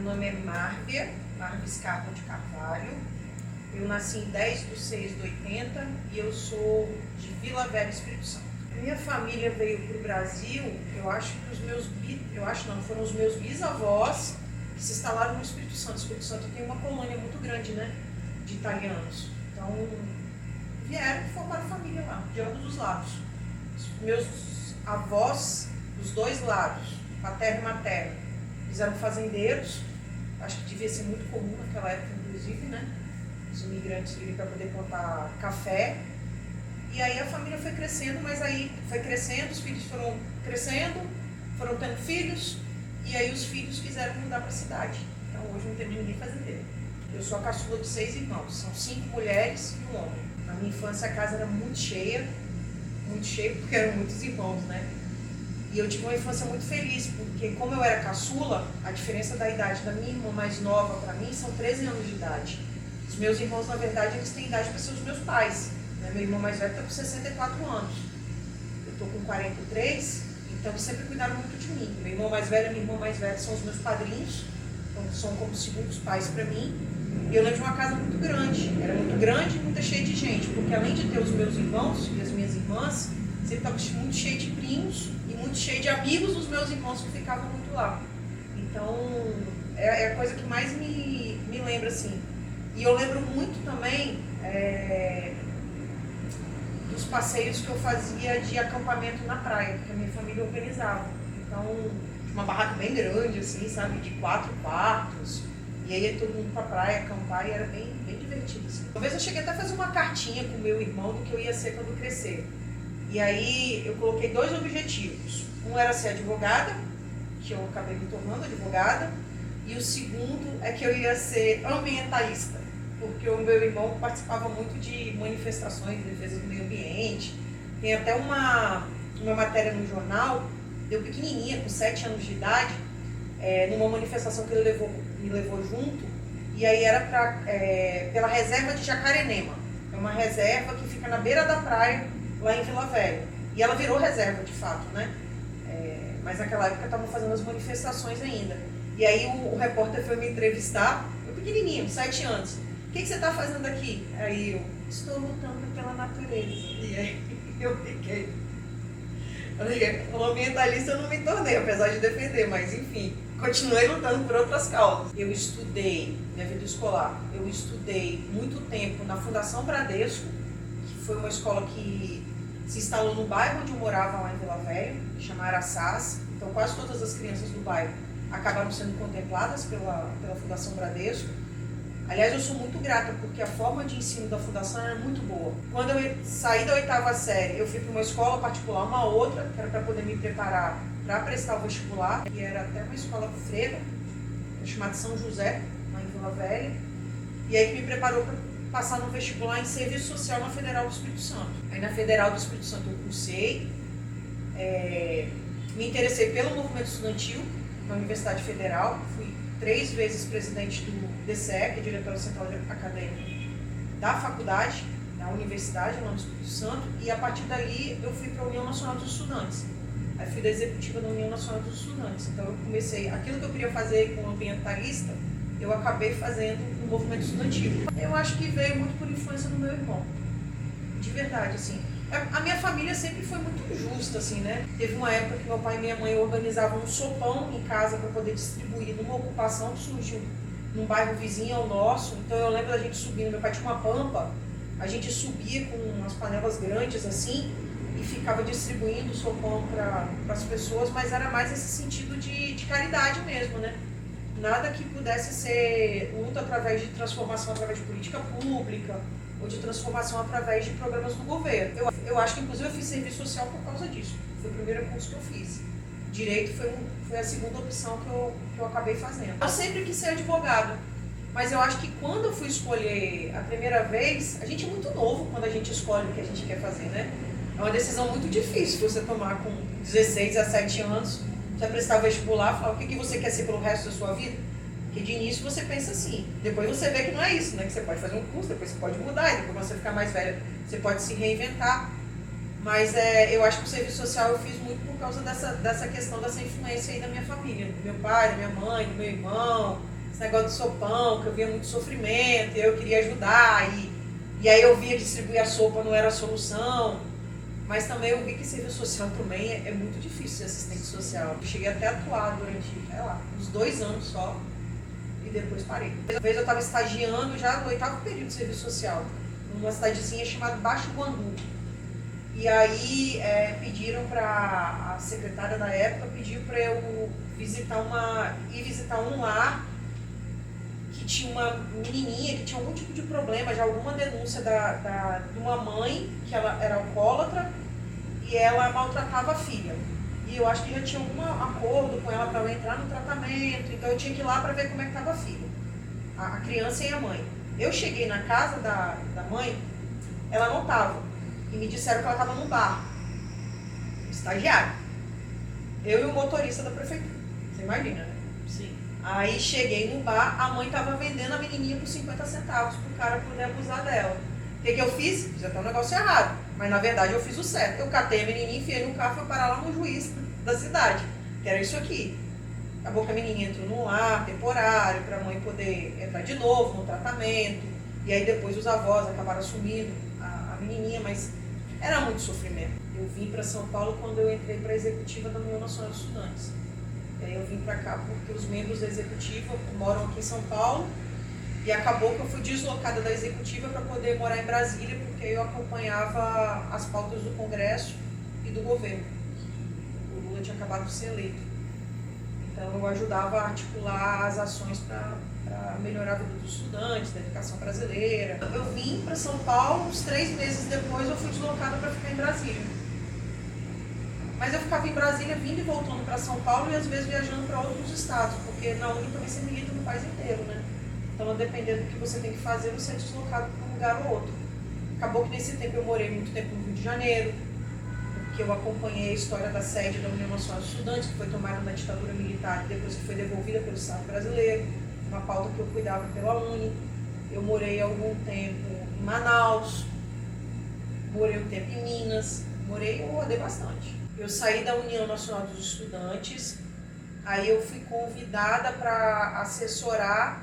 nome é Marvia Scarpa de Carvalho. Eu nasci em 10/6/80 e eu sou de Vila Velha, Espírito Santo. A minha família veio para o Brasil, eu acho que foram os meus bisavós que se instalaram no Espírito Santo. O Espírito Santo tem uma colônia muito grande, né, de italianos. Então, vieram e formaram família lá, de ambos os lados. Os meus avós, dos dois lados, paterno e materno, eles eram fazendeiros. Acho que devia ser muito comum naquela época, inclusive, né? Os imigrantes virem para poder plantar café. E aí a família foi crescendo, mas aí foi crescendo, os filhos foram crescendo, foram tendo filhos, e aí os filhos quiseram mudar para a cidade. Então hoje não tem ninguém fazendeiro. Eu sou a caçula de 6 irmãos, são 5 mulheres e um homem. Na minha infância a casa era muito cheia porque eram muitos irmãos, né? E eu tive uma infância muito feliz, porque como eu era caçula, a diferença da idade da minha irmã mais nova para mim são 13 anos de idade. Os meus irmãos, na verdade, eles têm idade para ser os meus pais. Né? Meu irmão mais velho está com 64 anos. Eu estou com 43, então eles sempre cuidaram muito de mim. Meu irmão mais velho e minha irmã mais velha são os meus padrinhos, então são como segundos pais para mim. E eu lembro de uma casa muito grande. Era muito grande e muito cheia de gente, porque além de ter os meus irmãos e as minhas irmãs, sempre estava muito cheio de primos e muito cheio de amigos dos meus irmãos que ficavam muito lá. Então, é a coisa que mais me lembra, assim. E eu lembro muito também dos passeios que eu fazia de acampamento na praia, que a minha família organizava. Então, uma barraca bem grande, assim, sabe, de 4 quartos. E aí ia todo mundo pra praia acampar e era bem divertido, assim. Uma vez eu cheguei até a fazer uma cartinha com o meu irmão do que eu ia ser quando crescer. E aí eu coloquei 2 objetivos. Um era ser advogada, que eu acabei me tornando advogada, e o segundo é que eu ia ser ambientalista, porque o meu irmão participava muito de manifestações de defesa do meio ambiente. Tem até uma matéria no jornal, eu pequenininha, com 7 anos de idade, numa manifestação que ele me levou junto, e aí era pela reserva de Jacarenema. É uma reserva que fica na beira da praia, lá em Vila Velha. E ela virou reserva, de fato, né? Mas naquela época estavam fazendo as manifestações ainda. E aí o repórter foi me entrevistar, eu pequenininho, 7 anos. O que você está fazendo aqui? Aí eu, estou lutando pela natureza. E aí eu fiquei, ambientalista eu não me tornei, apesar de defender, mas enfim, continuei lutando por outras causas. Eu estudei, minha vida escolar, eu estudei muito tempo na Fundação Bradesco, que foi uma escola que se instalou no bairro onde eu morava, lá em Vila Velha, que chama Araçás. Então quase todas as crianças do bairro acabaram sendo contempladas pela Fundação Bradesco. Aliás, eu sou muito grata, porque a forma de ensino da Fundação era muito boa. Quando eu saí da 8ª série, eu fui para uma escola particular, uma outra, que era para poder me preparar para prestar o vestibular, e era até uma escola freira, chamada São José, lá em Vila Velha, e aí que me preparou para passar no vestibular em Serviço Social na Federal do Espírito Santo. Aí na Federal do Espírito Santo eu cursei, me interessei pelo movimento estudantil na Universidade Federal, fui 3 vezes presidente do DCE, que é Diretório Central Acadêmico da faculdade, da universidade lá no Espírito Santo, e a partir dali eu fui para a União Nacional dos Estudantes. Aí fui da executiva da União Nacional dos Estudantes. Então eu comecei, aquilo que eu queria fazer como ambientalista, eu acabei fazendo no movimento estudantil. Eu acho que veio muito por influência do meu irmão, de verdade, assim. A minha família sempre foi muito justa, assim, né? Teve uma época que meu pai e minha mãe organizavam um sopão em casa para poder distribuir numa ocupação que surgiu num bairro vizinho ao nosso. Então eu lembro da gente subindo, meu pai tinha uma pampa, a gente subia com umas panelas grandes assim e ficava distribuindo o sopão para as pessoas, mas era mais esse sentido de caridade mesmo, né? Nada que pudesse ser luta através de transformação através de política pública ou de transformação através de programas do governo. Eu acho que, inclusive, eu fiz serviço social por causa disso. Foi o primeiro curso que eu fiz. Direito foi a segunda opção que eu acabei fazendo. Eu sempre quis ser advogado, mas eu acho que quando eu fui escolher a primeira vez, a gente é muito novo quando a gente escolhe o que a gente quer fazer, né? É uma decisão muito difícil você tomar com 16, 17 anos, você prestar vestibular, falar o que você quer ser pelo resto da sua vida. Porque de início você pensa assim, depois você vê que não é isso, né? Que você pode fazer um curso, depois você pode mudar, e depois quando você ficar mais velha, você pode se reinventar. Mas eu acho que o serviço social eu fiz muito por causa dessa questão, dessa influência aí da minha família, do meu pai, da minha mãe, do meu irmão. esse negócio do sopão, que eu via muito sofrimento, e eu queria ajudar, e aí eu via distribuir a sopa não era a solução, mas também eu vi que serviço social também é muito difícil ser assistente social. Eu cheguei até a atuar durante, sei lá, uns 2 anos só, e depois parei. Uma vez eu estava estagiando já no 8º período de serviço social, numa cidadezinha chamada Baixo Guandu. E aí pediram para a secretária da época, pediu para eu ir visitar um lar que tinha uma menininha que tinha algum tipo de problema, já alguma denúncia de uma mãe que ela era alcoólatra e ela maltratava a filha. E eu acho que já tinha algum acordo com ela para ela entrar no tratamento, então eu tinha que ir lá para ver como é que estava a filha, a criança e a mãe. Eu cheguei na casa da mãe, ela não estava. E me disseram que ela estava num bar, estagiário. Eu e o motorista da prefeitura. Você imagina, né? Sim. Aí cheguei no bar, a mãe estava vendendo a menininha por 50 centavos para o cara poder abusar dela. O que eu fiz? Fiz até um negócio errado. Mas na verdade eu fiz o certo. Eu catei a menininha, enfiei no carro e fui parar lá no juiz da cidade. Que era isso aqui. Acabou que a menininha entrou num lar temporário para a mãe poder entrar de novo no tratamento. E aí depois os avós acabaram assumindo a menininha, mas era muito sofrimento. Eu vim para São Paulo quando eu entrei para a executiva da União Nacional de Estudantes. E aí eu vim para cá porque os membros da executiva moram aqui em São Paulo e acabou que eu fui deslocada da executiva para poder morar em Brasília, porque eu acompanhava as pautas do Congresso e do governo. O Lula tinha acabado de ser eleito. Então eu ajudava a articular as ações para melhorar a vida dos estudantes, da educação brasileira. Eu vim para São Paulo, uns 3 meses depois eu fui deslocada para ficar em Brasília. Mas eu ficava em Brasília, vindo e voltando para São Paulo e às vezes viajando para outros estados, porque na UNI também você milita no país inteiro, né? Então, dependendo do que você tem que fazer, você é deslocado para um lugar ou outro. Acabou que nesse tempo eu morei muito tempo no Rio de Janeiro, que eu acompanhei a história da sede da União Nacional de Estudantes, que foi tomada na ditadura militar e depois que foi devolvida pelo Estado brasileiro, uma pauta que eu cuidava pela UNI. Eu morei algum tempo em Manaus, morei um tempo em Minas, eu rodei bastante. Eu saí da União Nacional dos Estudantes, aí eu fui convidada para assessorar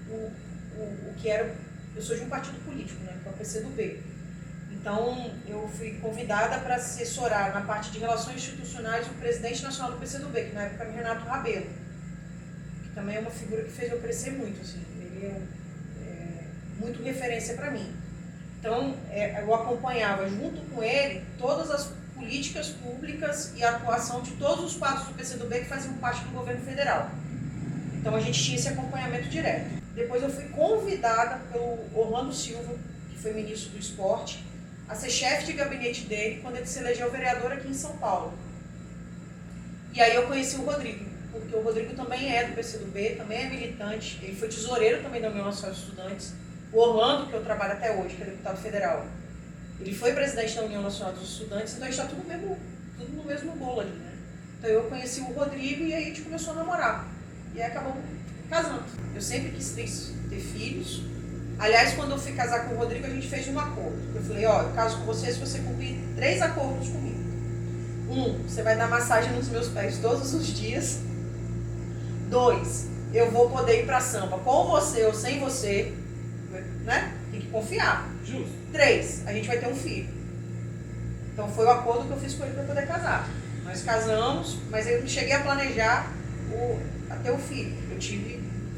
o que era... Eu sou de um partido político, né, que é o PCdoB. Então, eu fui convidada para assessorar na parte de relações institucionais o presidente nacional do PCdoB, que na época era o Renato Rabelo, que também é uma figura que fez eu crescer muito, assim, ele é muito referência para mim. Então, eu acompanhava junto com ele todas as políticas públicas e a atuação de todos os quadros do PCdoB que faziam parte do governo federal. Então, a gente tinha esse acompanhamento direto. Depois eu fui convidada pelo Orlando Silva, que foi ministro do Esporte, a ser chefe de gabinete dele quando ele se elegeu vereador aqui em São Paulo. E aí eu conheci o Rodrigo, porque o Rodrigo também é do PCdoB, também é militante, ele foi tesoureiro também da União Nacional de Estudantes. O Orlando, que eu trabalho até hoje, que é deputado federal, ele foi presidente da União Nacional dos Estudantes, então a gente está tudo no mesmo bolo ali, né? Então eu conheci o Rodrigo e aí a gente começou a namorar. E aí acabamos casando. Eu sempre quis ter filhos. Aliás, quando eu fui casar com o Rodrigo, a gente fez um acordo. Eu falei, eu caso com você se você cumprir 3 acordos comigo. 1, você vai dar massagem nos meus pés todos os dias. 2, eu vou poder ir pra samba com você ou sem você, né? Tem que confiar. Justo. 3, a gente vai ter um filho. Então foi o acordo que eu fiz com ele para poder casar. Nós casamos, mas eu não cheguei a planejar até o filho.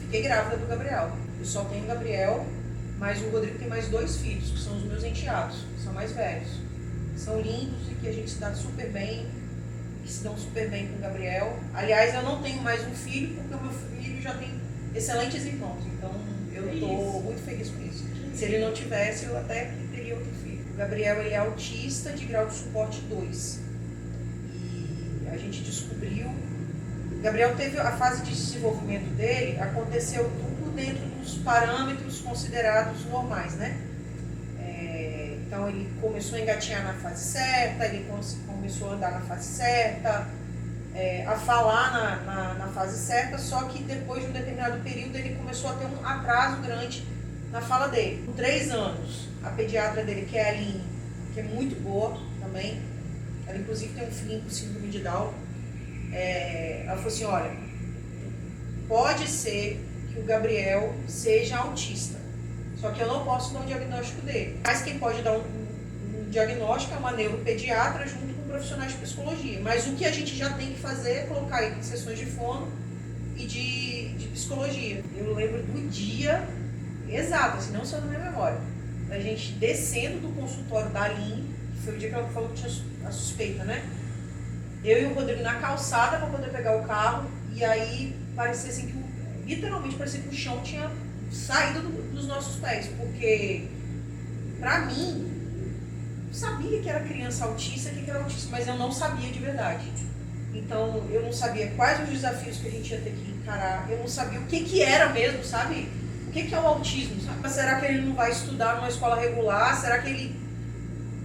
Fiquei grávida do Gabriel. Eu só tenho o Gabriel, mas o Rodrigo tem mais 2 filhos, que são os meus enteados, que são mais velhos. São lindos e que a gente se dá super bem, que se dão super bem com o Gabriel. Aliás, eu não tenho mais um filho, porque o meu filho já tem excelentes irmãos, então eu estou muito feliz com isso. Se ele não tivesse, eu até teria outro filho. O Gabriel, ele é autista de grau de suporte 2. E a gente descobriu... O Gabriel teve a fase de desenvolvimento dele, aconteceu tudo dentro dos parâmetros considerados normais, né? Então ele começou a engatinhar na fase certa, ele começou a andar na fase certa, a falar na fase certa, só que depois de um determinado período ele começou a ter um atraso grande na fala dele. Com 3 anos, a pediatra dele, que é a Aline, que é muito boa também, ela inclusive tem um filhinho com síndrome de Down, ela falou assim, olha, pode ser que o Gabriel seja autista. Só que eu não posso dar um diagnóstico dele. Mas quem pode dar um diagnóstico é uma neuropediatra junto com profissionais de psicologia. Mas o que a gente já tem que fazer é colocar ele em sessões de fono e de psicologia. Eu lembro do dia exato, assim, não só na minha memória, da gente descendo do consultório da Aline, que foi o dia que ela falou que tinha a suspeita, né? Eu e o Rodrigo na calçada para poder pegar o carro, e aí parecia assim que, literalmente, parecia que o chão tinha saído dos nossos pés, porque, pra mim, eu sabia que era criança autista, que era autista, mas eu não sabia de verdade. Então, eu não sabia quais os desafios que a gente ia ter que encarar, eu não sabia o que era mesmo, sabe? O que é o autismo? Sabe? Mas será que ele não vai estudar numa escola regular? Será que ele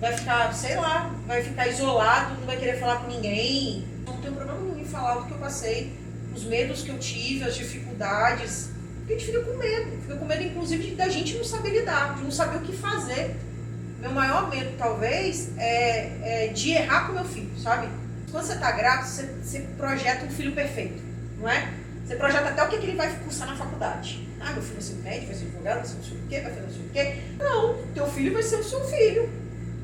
vai ficar, sei lá, vai ficar isolado, não vai querer falar com ninguém? Não tenho problema nenhum em falar do que eu passei, os medos que eu tive, as dificuldades. Porque a gente fica com medo inclusive da gente não saber lidar, de não saber o que fazer. Meu maior medo, talvez, é de errar com meu filho, sabe? Quando você tá grávida, você projeta um filho perfeito, não é? Você projeta até o que ele vai cursar na faculdade. Ah, meu filho vai ser médico, vai ser advogado, vai ser não sei o quê, vai fazer não sei o quê. Não, teu filho vai ser o seu filho.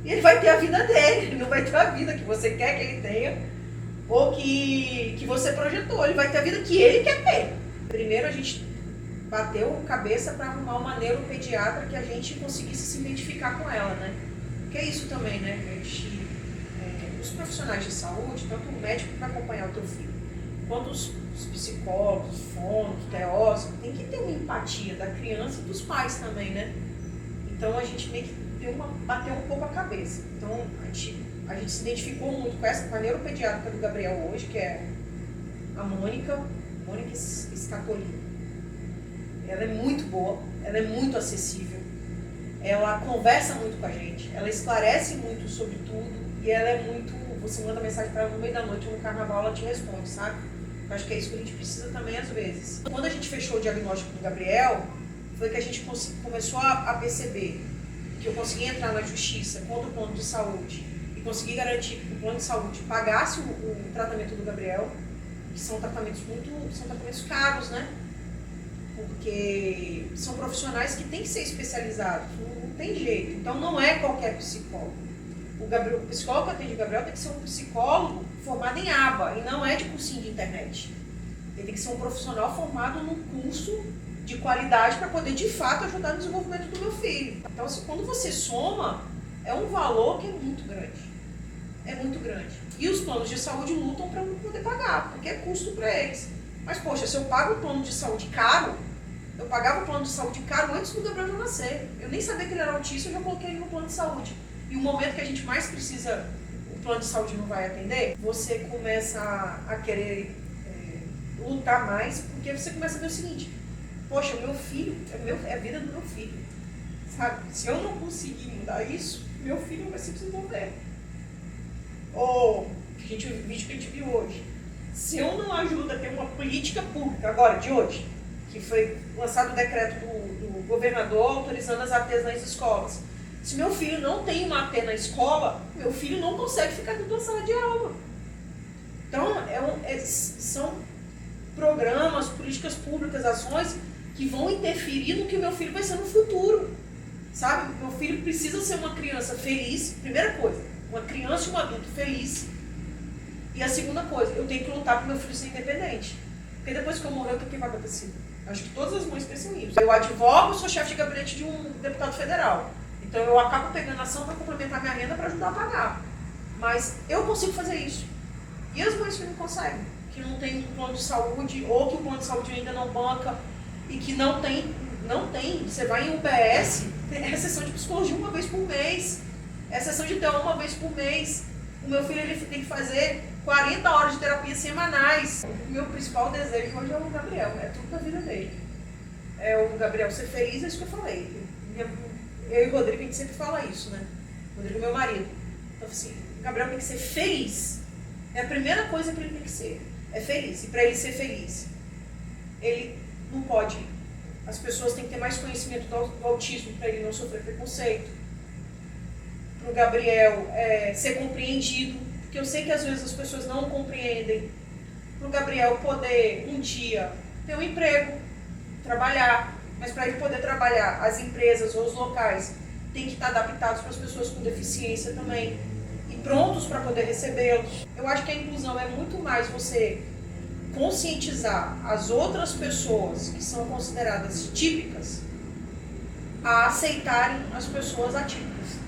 E ele vai ter a vida dele, ele não vai ter a vida que você quer que ele tenha ou que você projetou. Ele vai ter a vida que ele quer ter. Primeiro a gente bateu cabeça para arrumar uma neuropediatra que a gente conseguisse se identificar com ela, né? Porque é isso também, né? Os profissionais de saúde, tanto o médico para acompanhar o teu filho, quanto os psicólogos, fonos, TOs, tem que ter uma empatia da criança e dos pais também, né? Então a gente meio que bateu um pouco a cabeça. Então a gente se identificou muito com a neuropediatra do Gabriel hoje, que é a Mônica Scatolini. Ela é muito boa, ela é muito acessível, ela conversa muito com a gente, ela esclarece muito sobre tudo e ela é muito... Você manda mensagem para ela no meio da noite ou no carnaval, ela te responde, sabe? Eu acho que é isso que a gente precisa também às vezes. Quando a gente fechou o diagnóstico do Gabriel, foi que a gente começou a perceber que eu consegui entrar na justiça contra o plano de saúde e consegui garantir que o plano de saúde pagasse o tratamento do Gabriel, que são tratamentos caros, né? Porque são profissionais que têm que ser especializados, não tem jeito. Então não é qualquer psicólogo. O psicólogo que atende o Gabriel tem que ser um psicólogo formado em aba e não é de cursinho de internet. Ele tem que ser um profissional formado num curso de qualidade para poder de fato ajudar no desenvolvimento do meu filho. Então assim, quando você soma, é um valor que é muito grande. É muito grande. E os planos de saúde lutam para não poder pagar, porque é custo para eles. Mas, poxa, se eu pago o plano de saúde caro, eu pagava o plano de saúde caro antes do Gabriel já nascer. Eu nem sabia que ele era autista, eu já coloquei ele no plano de saúde. E o momento que a gente mais precisa, o plano de saúde não vai atender, você começa a querer lutar mais, porque você começa a ver o seguinte, poxa, o meu filho, é a vida do meu filho, sabe? Se eu não conseguir mudar isso, meu filho vai se desenvolver. Ou, o vídeo que a gente viu hoje, se eu não ajudo a ter uma política pública, agora, de hoje, que foi lançado o decreto do governador autorizando as ATs nas escolas, se meu filho não tem uma AT na escola, meu filho não consegue ficar dentro da sala de aula. Então, são programas, políticas públicas, ações que vão interferir no que o meu filho vai ser no futuro. Sabe? Meu filho precisa ser uma criança feliz, primeira coisa, uma criança e um adulto feliz. E a segunda coisa, eu tenho que lutar para o meu filho ser independente. Porque depois que eu morrer, o que vai acontecer? Acho que todas as mães pensam nisso. Eu advogo, sou chefe de gabinete de um deputado federal. Então eu acabo pegando ação para complementar minha renda para ajudar a pagar. Mas eu consigo fazer isso. E as mães que não conseguem? Que não tem um plano de saúde, ou que o plano de saúde ainda não banca, e que não tem. Você vai em UBS, é sessão de psicologia uma vez por mês, é sessão de TO uma vez por mês. O meu filho ele tem que fazer 40 horas de terapia semanais. O meu principal desejo hoje é o Gabriel, é tudo da vida dele. É o Gabriel ser feliz, é isso que eu falei. Eu e o Rodrigo, a gente sempre fala isso, né? O Rodrigo é meu marido. Então, assim, o Gabriel tem que ser feliz. É a primeira coisa que ele tem que ser. É feliz. E para ele ser feliz, ele não pode. As pessoas têm que ter mais conhecimento do autismo para ele não sofrer preconceito. Para o Gabriel ser compreendido, porque eu sei que às vezes as pessoas não compreendem. Para o Gabriel poder um dia ter um emprego, trabalhar. Mas para ele poder trabalhar, as empresas ou os locais têm que estar adaptados para as pessoas com deficiência também e prontos para poder recebê-los. Eu acho que a inclusão é muito mais você conscientizar as outras pessoas que são consideradas típicas a aceitarem as pessoas atípicas.